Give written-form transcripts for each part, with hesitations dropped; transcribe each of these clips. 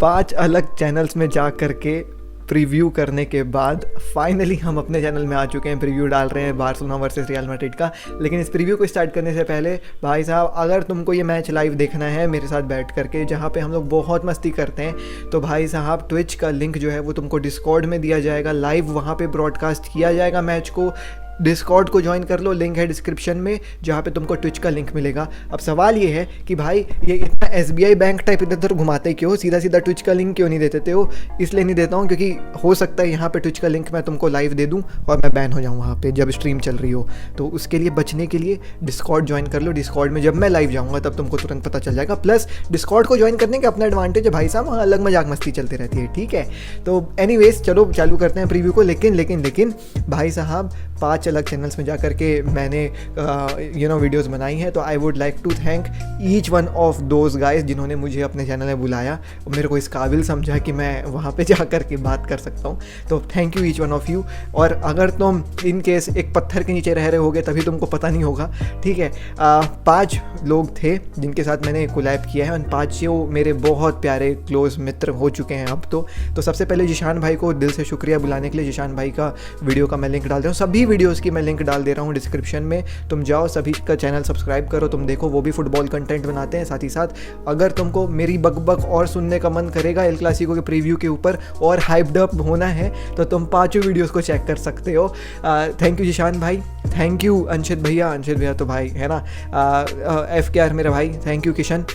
5 अलग चैनल्स में जा करके प्रीव्यू करने के बाद फाइनली हम अपने चैनल में आ चुके हैं। प्रीव्यू डाल रहे हैं बार्सिलोना वर्सेस रियल मैड्रिड का। लेकिन इस प्रीव्यू को स्टार्ट करने से पहले भाई साहब, अगर तुमको ये मैच लाइव देखना है मेरे साथ बैठ करके, जहाँ पे हम लोग बहुत मस्ती करते हैं, तो भाई साहब ट्विच का लिंक जो है वो तुमको डिस्कॉर्ड में दिया जाएगा। लाइव वहाँ पे ब्रॉडकास्ट किया जाएगा मैच को। डिस्कॉर्ड को ज्वाइन कर लो, लिंक है डिस्क्रिप्शन में, जहाँ पे तुमको ट्विच का लिंक मिलेगा। अब सवाल ये है कि भाई ये इतना SBI बैंक टाइप इधर उधर घुमाते क्यों, सीधा सीधा ट्विच का लिंक क्यों नहीं देते हो? इसलिए नहीं देता हूँ क्योंकि हो सकता है यहाँ पे ट्विच का लिंक मैं तुमको लाइव दे दूँ और मैं बैन हो जाऊँ वहाँ पे जब स्ट्रीम चल रही हो। तो उसके लिए बचने के लिए डिस्कॉर्ड ज्वाइन कर लो। डिस्कॉर्ड में जब मैं लाइव जाऊँगा तब तुमको तुरंत पता चल जाएगा। प्लस डिस्कॉर्ड को ज्वाइन करने का अपना एडवांटेज है भाई साहब, वहाँ अलग मजाक मस्ती चलती रहती है, ठीक है। तो एनीवेज चलो चालू करते हैं प्रीव्यू को। लेकिन भाई साहब 5 अलग चैनल्स में जा करके मैंने वीडियोस बनाई हैं। तो I would like to thank each one of those guys जिन्होंने मुझे अपने चैनल में बुलाया और मेरे को इस काबिल समझा कि मैं वहाँ पे जा कर के बात कर सकता हूँ। तो thank you each one of you. और अगर तुम इन केस एक पत्थर के नीचे रह रहे होगे तभी तुमको पता नहीं होगा, ठीक है। 5 लोग थे जिनके साथ मैंने कोलैब किया है, उन 5 मेरे बहुत प्यारे क्लोज मित्र हो चुके हैं अब तो सबसे पहले जिशान भाई को दिल से शुक्रिया बुलाने के लिए। जिशान भाई का वीडियो का मैं लिंक डाल दे रहा हूँ, सभी वीडियोज़ की मैं लिंक डाल दे रहा हूँ डिस्क्रिप्शन में। तुम जाओ, सभी का चैनल सब्सक्राइब करो, तुम देखो, वो भी फुटबॉल कंटेंट बनाते हैं। साथ ही साथ अगर तुमको मेरी बकबक और सुनने का मन करेगा एल क्लासिको के प्रीव्यू के ऊपर और हाइप्ड अप होना है तो तुम 5 वीडियोस को चेक कर सकते हो। थैंक यू जिशान भाई, थैंक यू अंशित भैया तो भाई है ना, FKR मेरा भाई, thank you Kishan,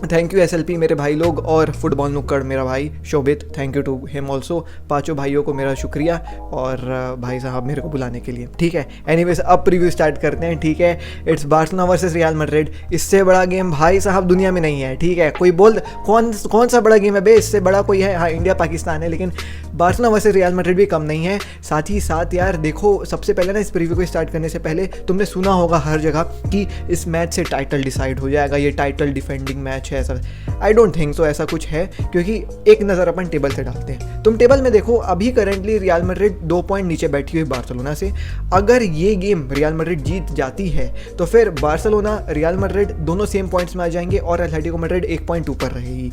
thank you SLP मेरे भाई लोग, और फुटबॉल नुक्कड़ मेरा भाई Shobhit, thank you to him also. 5 भाइयों को मेरा शुक्रिया और भाई साहब मेरे को बुलाने के लिए, ठीक है। एनीवेज अब प्रीव्यू स्टार्ट करते हैं, ठीक है। It's Barcelona versus real Madrid. इससे बड़ा गेम भाई साहब दुनिया में नहीं है, ठीक है। कोई बोल कौन सा बड़ा गेम है बे, इससे बड़ा कोई है? हाँ, इंडिया पाकिस्तान है, लेकिन बार्सिलोना वर्सेस रियल मैड्रिड भी कम नहीं है। साथ ही साथ यार देखो, सबसे पहले ना इस प्रीव्यू को स्टार्ट करने से पहले तुमने सुना होगा हर जगह कि इस मैच से टाइटल डिसाइड हो जाएगा, ये टाइटल डिफेंडिंग मैच है। ऐसा आई डोंट थिंक सो, ऐसा कुछ है, क्योंकि एक नज़र अपन टेबल से डालते हैं। तुम टेबल में देखो, अभी करेंटली रियल मैड्रिड 2 पॉइंट नीचे बैठी हुई बार्सिलोना से। अगर ये गेम रियल मैड्रिड जीत जाती है तो फिर बार्सिलोना रियल मैड्रिड दोनों सेम पॉइंट्स में आ जाएंगे और एथलेटिको मैड्रिड 1 पॉइंट ऊपर रहेगी।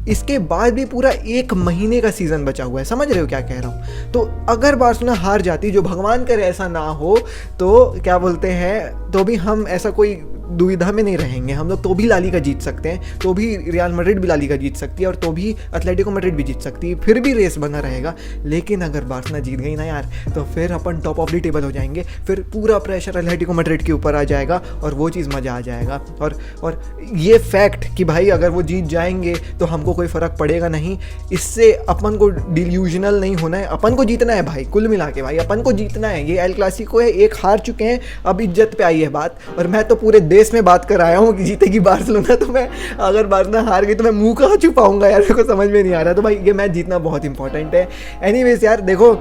इसके बाद भी पूरा 1 महीने का सीजन बचा हुआ है, समझ रहे हो क्या कह रहा हूँ? तो अगर बार्सिलोना हार जाती, जो भगवान करे ऐसा ना हो, तो क्या बोलते हैं, तो भी हम ऐसा कोई दुविधा में नहीं रहेंगे। हम लोग तो भी ला लीगा जीत सकते हैं, तो भी रियल मैड्रिड भी ला लीगा जीत सकती है और तो भी एथलेटिको मैड्रिड भी जीत सकती है, फिर भी रेस बना रहेगा। लेकिन अगर बार्सिलोना जीत गई ना यार, तो फिर अपन टॉप ऑफ द टेबल हो जाएंगे, फिर पूरा प्रेशर एथलेटिको मैड्रिड के ऊपर आ जाएगा और वो चीज़ मज़ा आ जाएगा। और ये फैक्ट कि भाई अगर वो जीत जाएंगे तो हमको कोई फ़र्क पड़ेगा नहीं, इससे अपन को डिल्यूजनल नहीं होना है। अपन को जीतना है भाई, कुल मिला के भाई अपन को जीतना है। ये एल क्लासिको है, एक हार चुके हैं, अब इज्जत पे आई है बात। और मैं तो पूरे देश में बात कर आया हूँ कि जीतेगी बार्सिलोना, तो मैं अगर बार्सिलोना हार गई तो मैं मुंह कहाँ छुपाऊंगा यार, मेरे को समझ में नहीं आ रहा। तो भाई ये मैच जीतना बहुत इंपॉर्टेंट है। एनीवेज यार देखो,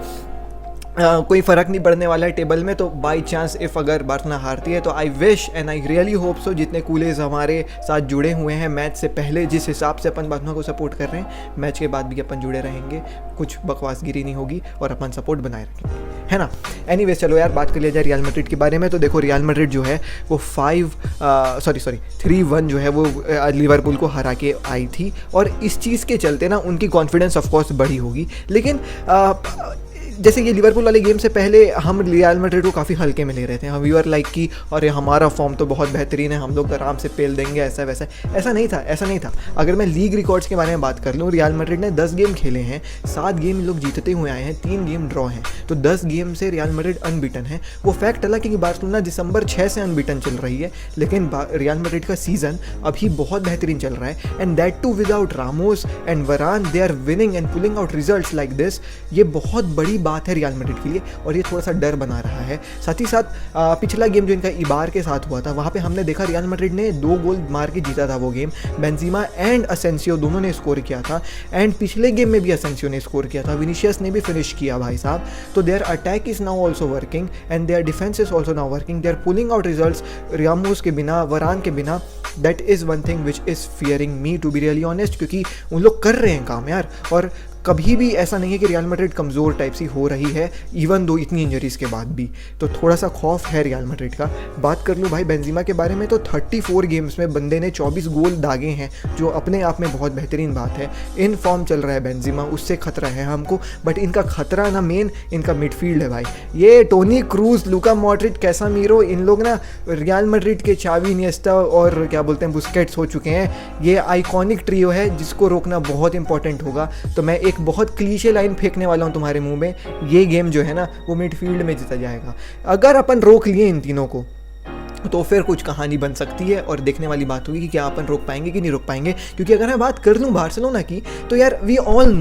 कोई फ़र्क नहीं पड़ने वाला है टेबल में। तो बाई चांस इफ़ अगर बार्सिलोना हारती है तो I wish and I really hope सो, जितने कूलेज हमारे साथ जुड़े हुए हैं मैच से पहले, जिस हिसाब से अपन बार्सिलोना को सपोर्ट कर रहे हैं, मैच के बाद भी अपन जुड़े रहेंगे, कुछ बकवासगिरी नहीं होगी और अपन सपोर्ट बनाए रखेंगे, है ना। एनीवेज चलो यार बात कर लिया जाए रियल मैड्रिड के बारे में। तो देखो, रियल मैड्रिड जो है वो 3-1 जो है वो लिवरपूल को हरा के आई थी और इस चीज़ के चलते ना उनकी कॉन्फिडेंस ऑफकोर्स बढ़ी होगी। लेकिन जैसे ये लिवरपूल वाले गेम से पहले हम रियल मैड्रिड को काफ़ी हल्के में ले रहे थे, हम वी आर लाइक कि और हमारा फॉर्म तो बहुत बेहतरीन है, हम लोग आराम से पेल देंगे, ऐसा वैसा। ऐसा नहीं था। अगर मैं लीग रिकॉर्ड्स के बारे में बात कर लूँ, रियल मैड्रिड ने 10 गेम खेले हैं, 7 गेम लोग जीतते हुए आए हैं, 3 गेम ड्रॉ हैं, तो 10 गेम से रियल मैड्रिड अनबीटन है। वो फैक्ट अलग कि बार्सिलोना दिसंबर 6 से अनबीटन चल रही है, लेकिन रियल मैड्रिड का सीजन अभी बहुत बेहतरीन चल रहा है, and that too without Ramos and Varane, they are winning and pulling out results like this. ये बहुत बड़ी बात है रियल मैड्रिड के लिए और ये थोड़ा सा डर बना रहा है। साथ ही साथ पिछला गेम जो इनका इबार के साथ हुआ था, वहाँ पे हमने देखा रियल मैड्रिड ने 2 गोल मार के जीता था वो गेम। बेंजीमा एंड असेंसियो दोनों ने स्कोर किया था, एंड पिछले गेम में भी असेंसियो ने स्कोर किया था, विनीशियस ने भी फिनिश किया भाई साहब। तो their attack is now also working and their defence is also now working, they are pulling out results Ramos के बिना, वरान के बिना। That is one thing which is fearing me to be really honest, क्योंकि उन लोग कर रहे हैं काम यार, और कभी भी ऐसा नहीं है कि रियल मैड्रिड कमज़ोर टाइप सी हो रही है इवन दो इतनी इंजरीज़ के बाद भी। तो थोड़ा सा खौफ है रियल मैड्रिड का। बात कर लूँ भाई बेंजिमा के बारे में तो 34 गेम्स में बंदे ने 24 गोल दागे हैं, जो अपने आप में बहुत बेहतरीन बात है। इन फॉर्म चल रहा है बेंजिमा, उससे खतरा है हमको, बट इनका खतरा ना मेन इनका मिडफील्ड है भाई। ये टोनी क्रूज, लुका मॉड्रिच, कैसामीरो, इन लोग ना रियल मैड्रिड के चावी, इनिएस्टा और क्या बोलते हैं बुस्केट्स हो चुके हैं। ये आइकॉनिक ट्रियो है जिसको रोकना बहुत इंपॉर्टेंट होगा। तो मैं एक बहुत क्लीशे लाइन फेंकने वाला हूँ तुम्हारे मुंह में, ये गेम जो है ना वो मिडफील्ड में जीता जाएगा। अगर अपन रोक लिए इन तीनों को तो फिर कुछ कहानी बन सकती है और देखने वाली बात होगी कि क्या अपन रोक पाएंगे कि नहीं रोक पाएंगे। क्योंकि अगर मैं बात कर लूँ बार्सिलोना की तो यार वी ऑल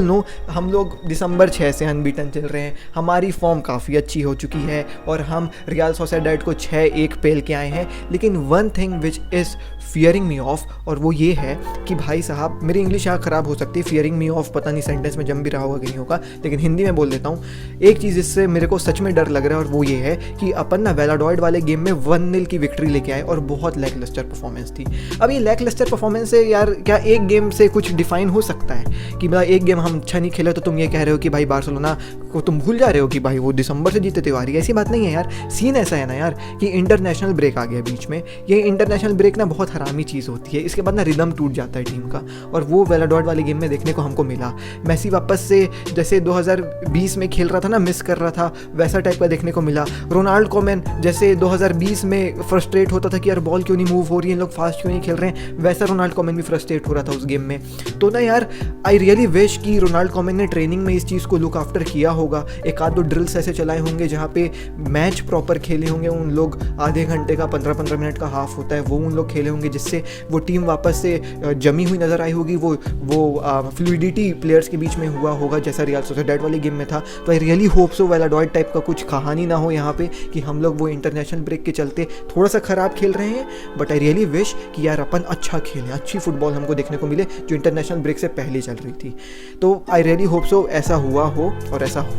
नो हम लोग दिसंबर 6 से अनबीटन चल रहे हैं, हमारी फॉर्म काफ़ी अच्छी हो चुकी है और हम रियल सोसाइडेड को 6-1 पेल के आए हैं। लेकिन one thing which is fearing me of, और वो ये है कि भाई साहब मेरी इंग्लिश यहाँ ख़राब हो सकती है, फियरिंग मी ऑफ पता नहीं सेंटेंस में जम भी रहा होगा कि नहीं होगा, लेकिन हिंदी में बोल देता हूँ। एक चीज़ इससे मेरे को सच में डर लग रहा है और वो ये है कि अपन ना वैलाडॉइड वाले गेम में 1-0 की विक्ट्री लेके आए और बहुत लैकलस्टर परफॉर्मेंस थी। अब ये लैकलस्टर परफॉर्मेंस से यार क्या एक गेम से कुछ डिफाइन हो सकता है कि भाई एक गेम हम अच्छा नहीं खेले तो तुम ये कह रहे हो कि भाई बार्सिलोना को तुम भूल जा रहे हो कि भाई वो दिसंबर से जीते त्योहारी? ऐसी बात नहीं है यार। सीन ऐसा है ना यार कि इंटरनेशनल ब्रेक आ गया बीच में। ये इंटरनेशनल ब्रेक ना बहुत हरामी चीज़ होती है, इसके बाद ना रिदम टूट जाता है टीम का, और वो वैलाडॉइड वाले गेम में देखने को हमको मिला। मेसी वापस से जैसे 2020 में खेल रहा था ना, मिस कर रहा था, वैसा टाइप का देखने को मिला। रोनाल्ड कोमन जैसे 2020 में फ्रस्ट्रेट होता था कि यार बॉल क्यों नहीं मूव हो रही है, इन लोग फास्ट क्यों नहीं खेल रहे हैं, वैसा रोनाल्ड कोमन भी फ्रस्ट्रेट हो रहा था उस गेम में। तो ना यार आई रियली विश कि रोनाल्ड कोमन ने ट्रेनिंग में इस चीज़ को लुक आफ्टर किया होगा, एक आध दो ड्रिल्स ऐसे चलाए होंगे जहाँ पे मैच प्रॉपर खेले होंगे उन लोग, आधे घंटे का 15-15 मिनट का हाफ होता है वो उन लोग खेले होंगे, जिससे वो टीम वापस से जमी हुई नज़र आई होगी, वो फ्लूइडिटी प्लेयर्स के बीच में हुआ होगा जैसा रियल सोसाइडेड वाले गेम में था। तो I really hope so Valladolid type का कुछ कहानी ना हो यहाँ पे कि हम लोग वो इंटरनेशनल ब्रेक के चलते थोड़ा सा ख़राब खेल रहे हैं, बट आई रियली विश कि यार अपन अच्छा खेलें, अच्छी फुटबॉल हमको देखने को मिले जो इंटरनेशनल ब्रेक से पहले चल रही थी। तो आई रियली होप सो ऐसा हुआ हो और ऐसा हो।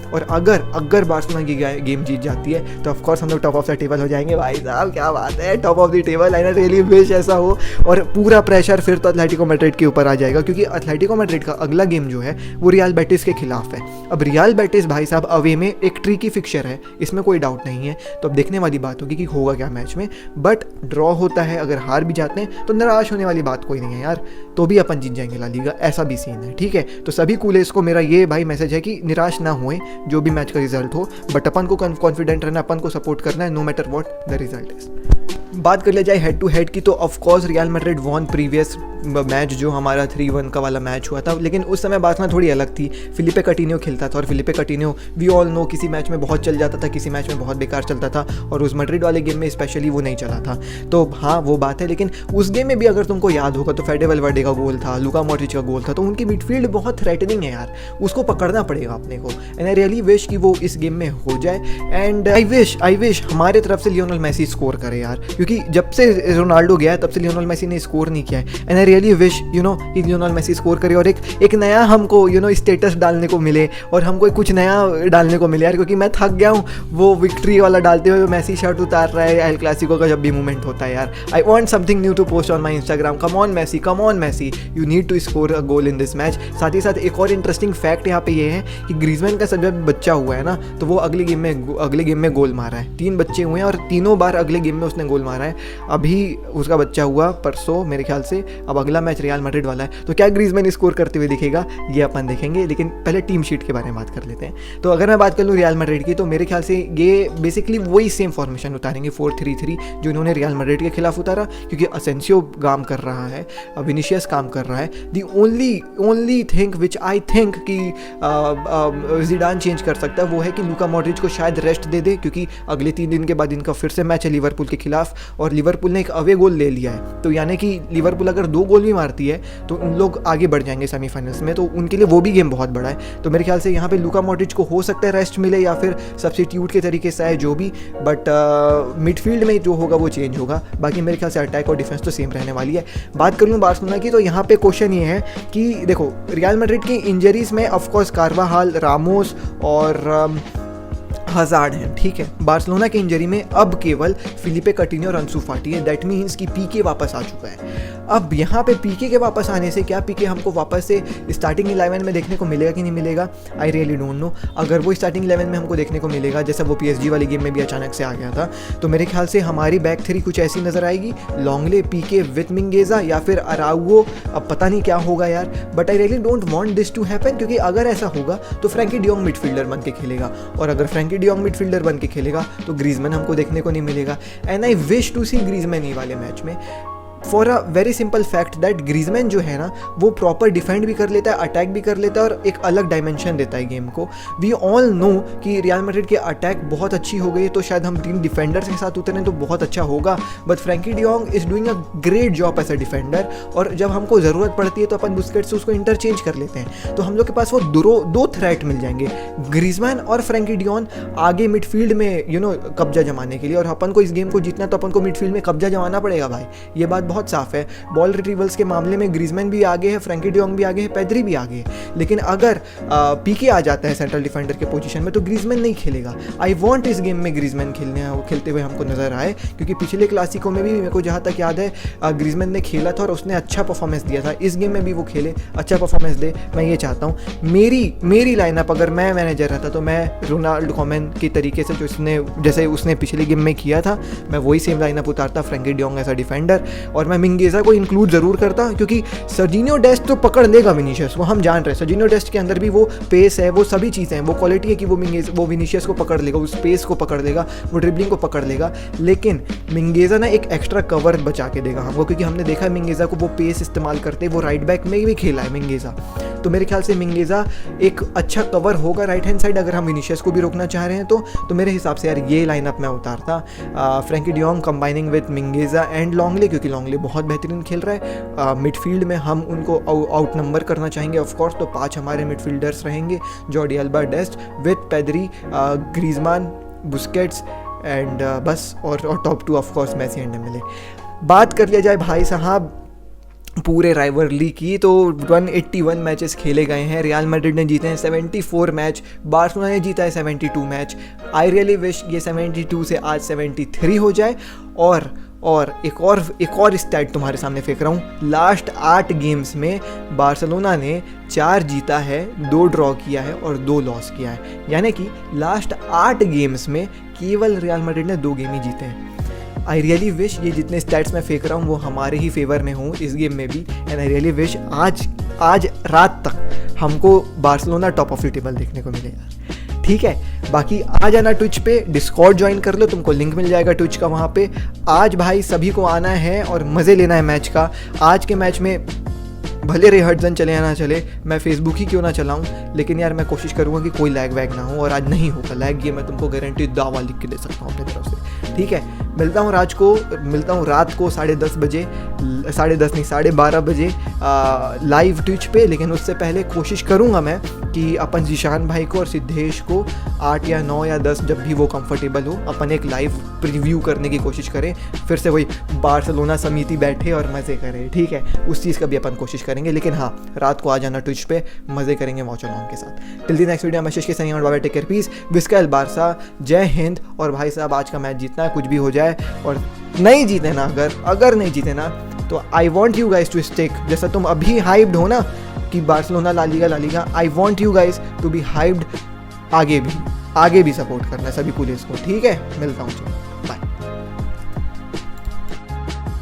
और अगर बार्सिलोना की गेम जीत जाती है तो ऑफकोर्स हम लोग टॉप ऑफ द टेबल हो जाएंगे। भाई साहब क्या बात है, top of the table. I really wish ऐसा हो, और पूरा प्रेशर फिर तो एथलेटिको मैड्रिड के ऊपर आ जाएगा, क्योंकि एथलेटिको मैड्रिड का अगला गेम जो है वो रियल बेटिस के खिलाफ है। अब रियल बेटिस भाई साहब अवे में एक ट्रिकी फिक्चर है, इसमें कोई डाउट नहीं है। तो अब देखने वाली बात होगी कि होगा क्या मैच में, बट ड्रॉ होता है, अगर हार भी जाते हैं तो निराश होने वाली बात कोई नहीं है यार, तो भी अपन जीत जाएंगे ला लीगा, ऐसा भी सीन है। ठीक है, तो सभी कूलेस को मेरा ये भाई मैसेज है कि निराश ना हुए जो भी मैच का रिजल्ट हो, बट अपन को कॉन्फिडेंट रहना, अपन को सपोर्ट करना है no matter what the result is. बात कर लिया जाए हेड टू हेड की तो of course Real Madrid won previous match जो हमारा 3-1 का वाला मैच हुआ था, लेकिन उस समय बात ना थोड़ी अलग थी। फिलिपे कटिन्यो खेलता था और फिलिपे कटिन्यो वी ऑल नो किसी मैच में बहुत चल जाता था, किसी मैच में बहुत बेकार चलता था, और उस मैड्रिड वाले गेम में स्पेशली वो नहीं चला था। तो हाँ वो बात है, लेकिन उस गेम में भी अगर तुमको याद होगा तो फेडे वैल्वर्डे का गोल था, लुका मॉड्रिच का गोल था, तो उनकी मिडफील्ड बहुत थ्रेटनिंग है यार, उसको पकड़ना पड़ेगा अपने को। एंड आई रियली विश कि वो इस गेम में हो जाए, एंड आई विश हमारे तरफ से लियोनेल मेसी स्कोर करे यार, क्योंकि जब से रोनाल्डो गया है तब से लियोनेल मेसी ने स्कोर नहीं किया है। एंड आई रियली विश कि लियोनेल मेसी स्कोर करे और एक नया हमको स्टेटस डालने को मिले और हमको कुछ नया डालने को मिले यार, क्योंकि मैं थक गया हूँ वो विक्ट्री वाला डालते हुए, मेसी शर्ट उतार रहा है एल क्लासिको का जब भी मूवमेंट होता है यार। I want something new to post on my Instagram. Come on Messi, you need to score a goal in this match. साथ ही साथ एक और इंटरेस्टिंग फैक्ट यहाँ पे ये है कि ग्रीजमैन का जब बच्चा हुआ है ना, तो वो अगले गेम में गोल मारा है। 3 बच्चे हुए हैं और तीनों बार अगले गेम में उसने गोल मारा है। अभी उसका बच्चा हुआ परसों मेरे ख्याल से, अब अगला मैच रियल मैड्रिड वाला है, तो क्या ग्रीजमैन स्कोर करते हुए दिखेगा ये अपन देखेंगे। लेकिन पहले टीम शीट के बारे में बात कर लेते हैं। तो अगर मैं बात कर लूँ रियल मैड्रिड की, तो मेरे ख्याल से ये बेसिकली वही सेम फॉर्मेशन उतारेंगे 4-3-3 जो इन्होंने रियल मैड्रिड के खिलाफ उतारा, क्योंकि असेंसियो काम कर रहा है, विनीशियस काम कर रहा है। The only thing which I think कि ज़िडान चेंज कर सकता है वो है कि लुका मॉड्रिच को शायद रेस्ट दे दे, क्योंकि अगले 3 दिन के बाद इनका फिर से मैच है लिवरपूल के खिलाफ, और लिवरपूल ने एक अवे गोल ले लिया है। तो यानी कि लिवरपूल अगर 2 गोल भी मारती है तो उन लोग आगे बढ़ जाएंगे सेमीफाइनल्स में, तो उनके लिए वो भी गेम बहुत बड़ा है। तो मेरे ख्याल से यहाँ पे लुका मॉड्रिच को हो सकता है रेस्ट मिले या फिर सब्स्टिट्यूट के तरीके से आए, जो भी, बट मिडफील्ड में जो होगा वो चेंज होगा। बाकी मेरे ख्याल से अटैक और डिफेंस तो सेम रहने वाली है। बात कर लूँ बार्सिलोना की, तो यहाँ पे क्वेश्चन ये है कि देखो रियल मैड्रिड की इंजरीज में ऑफकोर्स कार्वाहाल, रामोस और हज़ार्ड हैं, ठीक है। बार्सिलोना की इंजरी में अब केवल फिलिपे कटिन्यो और अंसू फाटी है। दैट मीन्स कि पीके वापस आ चुका है। अब यहाँ पे पीके के वापस आने से क्या पीके हमको वापस से स्टार्टिंग 11 में देखने को मिलेगा कि नहीं मिलेगा, आई रियली डोंट नो। अगर वो स्टार्टिंग 11 में हमको देखने को मिलेगा जैसा वो PSG वाली गेम में भी अचानक से आ गया था, तो मेरे ख्याल से हमारी बैक थ्री कुछ ऐसी नज़र आएगी, लॉन्गले, पीके विथ मिंगेजा या फिर अराउगो। अब पता नहीं क्या होगा यार, but I really don't want this to happen, क्योंकि अगर ऐसा होगा तो फ्रैंकी डियोंग मिडफील्डर बन के खेलेगा, और अगर फ्रैंकी डियोंग मिडफील्डर बन के खेलेगा तो ग्रीजमैन हमको देखने को नहीं मिलेगा। And I wish to see Griezmann ये वाले मैच में, for a very simple fact that Griezmann जो है ना वो प्रॉपर डिफेंड भी कर लेता है, अटैक भी कर लेता है और एक अलग डायमेंशन देता है गेम को। वी ऑल नो कि रियल मैड्रिड की अटैक बहुत अच्छी हो गई, तो शायद हम 3 डिफेंडर्स के साथ उतरें तो बहुत अच्छा होगा, but Frenkie de Jong is doing a great job as a defender, और जब हमको ज़रूरत पड़ती है तो अपन बुस्केट्स से उसको इंटरचेंज कर लेते हैं, तो हम लोग के पास वो दो थ्रेट मिल जाएंगे, ग्रीजमैन और फ्रैंकी डियोंग आगे मिडफील्ड में कब्जा जमाने के लिए। और अपन को इस गेम को जीतना तो अपन को मिडफील्ड में कब्जा जमाना पड़ेगा भाई, ये बात बहुत साफ है। बॉल रिट्रीवल्स के मामले में ग्रीजमैन भी आगे है, फ्रैंकी डियोंग भी आगे है, पेद्री भी आगे है, लेकिन अगर पीके आ जाता है सेंट्रल डिफेंडर के पोजीशन में तो ग्रीजमैन नहीं खेलेगा। आई वांट इस गेम में ग्रीजमैन खेलते हुए हमको नजर आए, क्योंकि पिछले क्लासिको में भी मेरे को जहाँ तक याद है ग्रीजमैन ने खेला था और उसने अच्छा परफॉर्मेंस दिया था। इस गेम में भी वो खेले, अच्छा परफॉर्मेंस दे, मैं ये चाहता हूँ। मेरी लाइनअप अगर मैं मैनेजर रहता तो मैं रोनाल्ड कॉमन के तरीके से जैसे उसने पिछली गेम में किया था, मैं वही सेम लाइनअप उतारता, Frenkie de Jong as a defender, और मैं मिंगेजा को इंक्लूड जरूर करता, क्योंकि सर्जिनियो डेस्ट तो पकड़ लेगा विनीशियस को, हम जान रहे हैं सर्जिनियो डेस्ट के अंदर भी वो पेस है, वो सभी चीज़ें हैं, वो क्वालिटी है कि वो विनीशियस को पकड़ लेगा, उस पेस को पकड़ लेगा, वो ड्रिबलिंग को पकड़ लेगा, लेकिन मिंगेजा ना एक एक्स्ट्रा कवर बचा के देगा हमको, क्योंकि हमने देखा है मिंगेजा को वो पेस इस्तेमाल करते, वो राइट बैक में भी खेला है मिंगेजा, तो मेरे ख्याल से मिंगेजा एक अच्छा कवर होगा राइट हैंड साइड अगर हम विनीशियस को भी रोकना चाह रहे हैं तो मेरे हिसाब से यार ये लाइनअप मैं उतारता, Frenkie de Jong combining with Mingueza and Lenglet, क्योंकि लॉन्गले बहुत बेहतरीन खेल रहा है। मिडफील्ड में हम उनको आउट नंबर करना चाहेंगे ऑफ कोर्स, तो 5 हमारे मिडफील्डर्स रहेंगे, Jordi Alba, Dest with Pedri, Griezmann, Busquets and बस, और top 2 of course Messi and Dembele. बात कर लिया जाए भाई साहब पूरे राइवलरी की, तो 181 मैचेस खेले गए हैं, रियल मैड्रिड ने जीते हैं 74 मैच, बार्सिलोना ने जीता है 72 मैच। आई रियली विश ये 72 से आज 73 हो जाए। और एक और स्टैट तुम्हारे सामने फेंक रहा हूँ, लास्ट 8 गेम्स में बार्सिलोना ने 4 जीता है, 2 ड्रॉ किया है और 2 लॉस किया है, यानी कि लास्ट 8 गेम्स में केवल रियल मैड्रिड ने 2 गेम ही जीते हैं। आई रियली विश ये जितने स्टैट्स मैं फेंक रहा हूँ वो हमारे ही फेवर में हों इस गेम में भी, एंड आई रियली विश आज रात तक हमको Barcelona top of the table देखने को मिले यार, ठीक है। बाकी आ जाना ट्विच पे, डिस्कॉर्ड ज्वाइन कर लो, तुमको लिंक मिल जाएगा ट्विच का वहाँ पे। आज भाई सभी को आना है और मज़े लेना है मैच का। आज के मैच में भले रे हटजन चले या ना चले, मैं फेसबुक ही क्यों ना चलाऊं, लेकिन यार मैं कोशिश करूंगा कि कोई लैग वैग ना हो, और आज नहीं होगा लैग, ये मैं तुमको गारंटी दावा लिख के दे सकता हूँ अपनी तरफ से, ठीक है। मिलता हूँ रात को 10:30 बजे, 10:30 नहीं 12:30 बजे लाइव ट्विच पे, लेकिन उससे पहले कोशिश करूँगा मैं कि अपन जीशान भाई को और सिद्धेश को 8 या 9 या 10 जब भी वो कंफर्टेबल हो, अपन एक लाइव प्रीव्यू करने की कोशिश करें, फिर से वही बार्सिलोना समिति बैठे और मज़े करें, ठीक है। उस चीज़ का भी अपन कोशिश करेंगे, लेकिन हाँ रात को आ जाना ट्विच पे, मज़े करेंगे वॉच अलॉन्ग के साथ। Till the next video, message के सही और बाबा, टेक केयर, पीस, विस्कल बारसा, जय हिंद। और भाई साहब आज का मैच जीतना है, कुछ भी हो जाए, और नहीं जीते ना, अगर नहीं जीते ना तो I want you guys to stick, जैसा तुम अभी हाइप्ड हो ना कि Barcelona La Liga, I want you guys to be hyped आगे भी सपोर्ट करना सभी पुलिस को, ठीक है। मिलता हूँ।